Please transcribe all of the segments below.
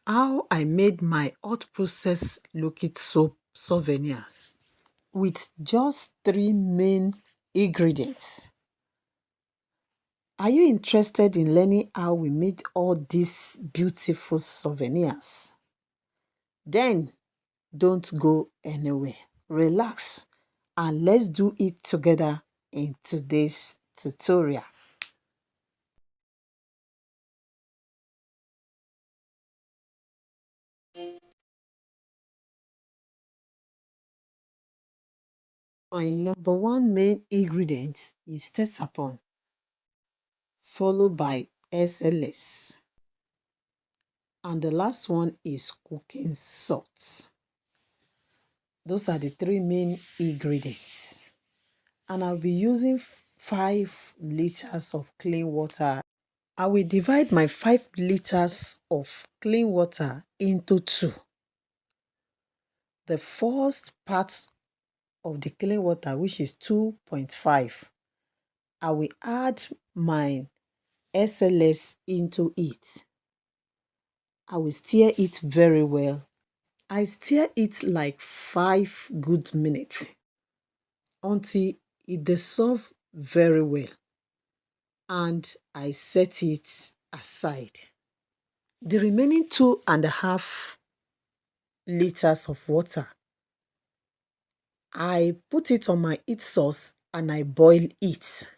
How I made my hot process liquid soap souvenirs with just three main ingredients. Are you interested in learning how we made all these beautiful souvenirs? Then don't go anywhere. Relax and let's do it together in today's tutorial. My number one main ingredient is teaspoon, followed by SLS. And the last one is cooking salt. Those are the three main ingredients. And I'll be using 5 liters of clean water. I will divide my 5 liters of clean water into two. The first part of the clean water, which is 2.5, I will add my SLS into it. I will stir it very well. I stir it like 5 good minutes until it dissolves very well, and I set it aside. The remaining 2.5 liters of water, I put it on my heat source and I boil it.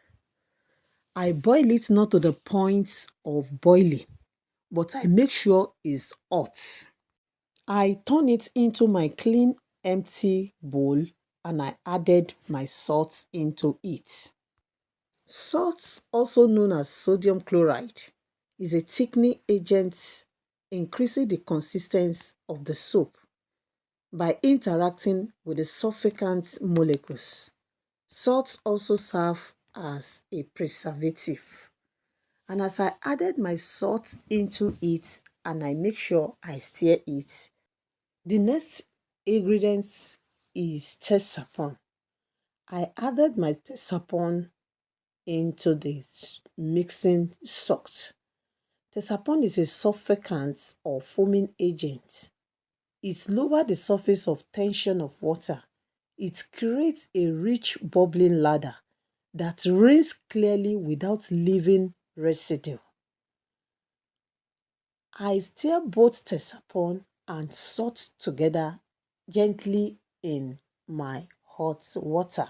I boil it not to the point of boiling, but I make sure it's hot. I turn it into my clean empty bowl and I added my salt into it. Salt, also known as sodium chloride, is a thickening agent increasing the consistency of the soap by interacting with the surfactant molecules. Salt also serve as a preservative. And as I added my salt into it and I make sure I stir it, the next ingredient is teaspoon. I added my teaspoon into the mixing salt. Teaspoon is a surfactant or foaming agent. It lowers the surface of tension of water. It creates a rich bubbling lather that rinses clearly without leaving residue. I stir both teaspoon and salt together gently in my hot water.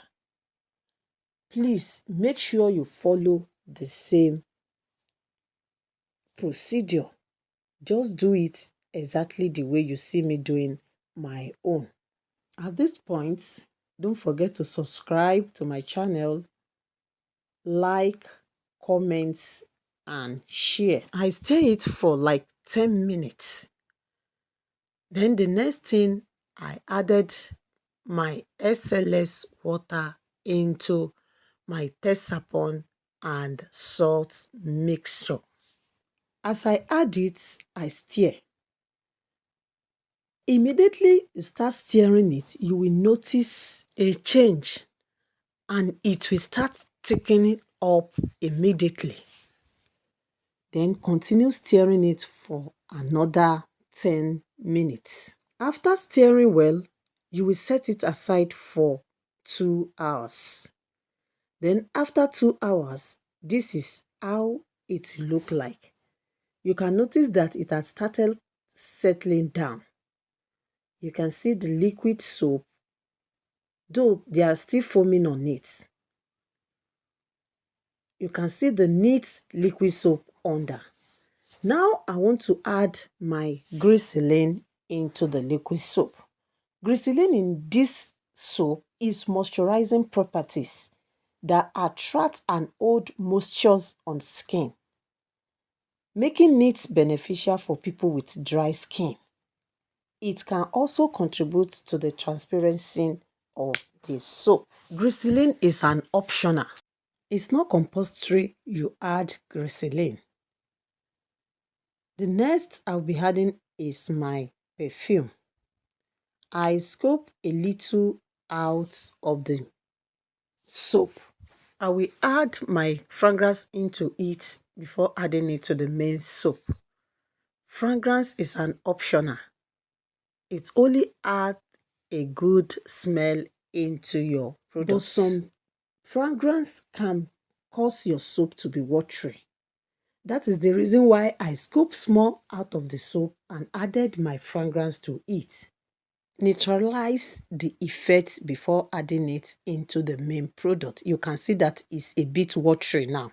Please make sure you follow the same procedure. Just do it exactly the way you see me doing my own. At this point, don't forget to subscribe to my channel, like, comment, and share. I stir it for like 10 minutes. Then the next thing, I added my SLS water into my teaspoon and salt mixture. As I add it, I stir. Immediately you start stirring it, you will notice a change and it will start thickening up immediately. Then continue stirring it for another 10 minutes. After stirring well, you will set it aside for 2 hours. Then after 2 hours, this is how it look like. You can notice that it has started settling down. You can see the liquid soap, though they are still foaming on it. You can see the neat liquid soap under. Now I want to add my glycerin into the liquid soap. Glycerin in this soap is moisturizing properties that attract and hold moisture on skin, making it beneficial for people with dry skin. It can also contribute to the transparency of the soap. Glycerin is an optional. It's not compulsory you add glycerin. The next I'll be adding is my perfume. I scoop a little out of the soap. I will add my fragrance into it before adding it to the main soap. Fragrance is an optional. It only adds a good smell into your product. But some fragrance can cause your soap to be watery. That is the reason why I scooped small out of the soap and added my fragrance to it. Neutralize the effect before adding it into the main product. You can see that it's a bit watery now.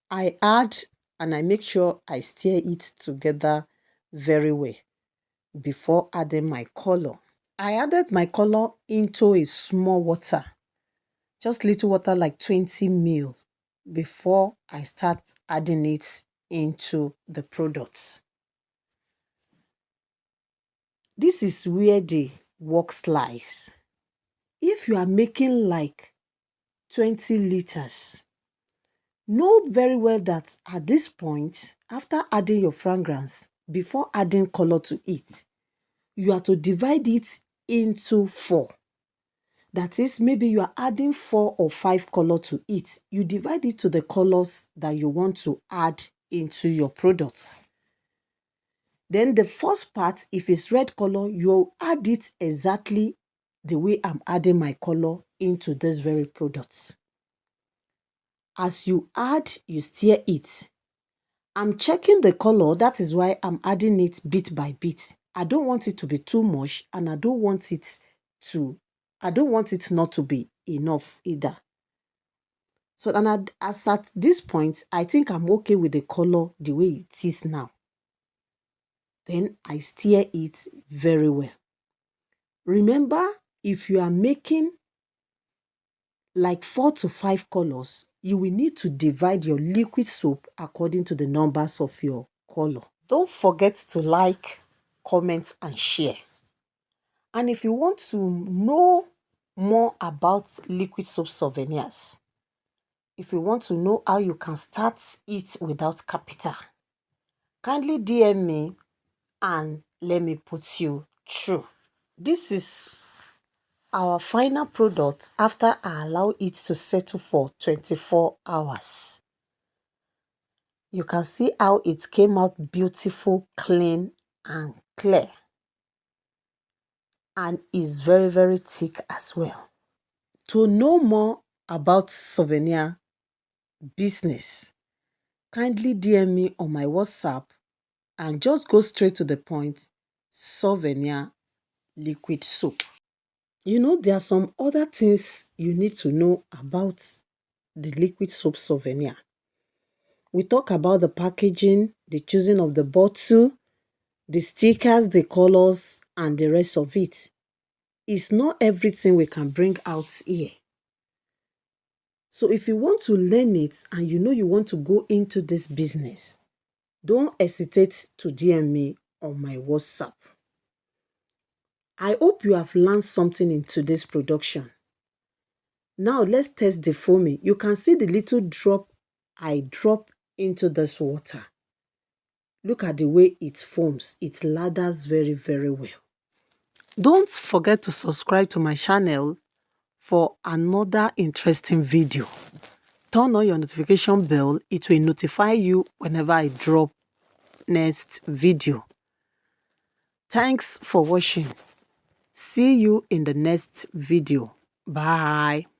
I add and I make sure I stir it together very well before adding my color. I added my color into a small water, just little water like 20 ml before I start adding it into the products. This is where the work lies. If you are making like 20 liters, know very well that at this point, after adding your fragrance, before adding color to it, you are to divide it into 4. That is, maybe you are adding 4 or 5 color to it. You divide it to the colors that you want to add into your products. Then the first part, if it's red color, you'll add it exactly the way I'm adding my color into this very products. As you add, you stir it. I'm checking the color, that is why I'm adding it bit by bit. I don't want it to be too much and I don't want it not to be enough either. So as at this point, I think I'm okay with the color the way it is now. Then I stir it very well. Remember, if you are making like 4 to 5 colors, you will need to divide your liquid soap according to the numbers of your color. Don't forget to like, comment, and share. And if you want to know more about liquid soap souvenirs, if you want to know how you can start it without capital, kindly DM me and let me put you through. This is our final product after I allow it to settle for 24 hours. You can see how it came out beautiful, clean, and clear. And is very, very thick as well. To know more about souvenir business, kindly DM me on my WhatsApp and just go straight to the point, souvenir liquid soap. You know, there are some other things you need to know about the liquid soap souvenir. We talk about the packaging, the choosing of the bottle, the stickers, the colors, and the rest of it. It's not everything we can bring out here. So if you want to learn it and you know you want to go into this business, don't hesitate to DM me on my WhatsApp. I hope you have learned something in today's production. Now let's test the foaming. You can see the little drop I drop into this water. Look at the way it foams. It lathers very, very well. Don't forget to subscribe to my channel for another interesting video. Turn on your notification bell. It will notify you whenever I drop next video. Thanks for watching. See you in the next video. Bye.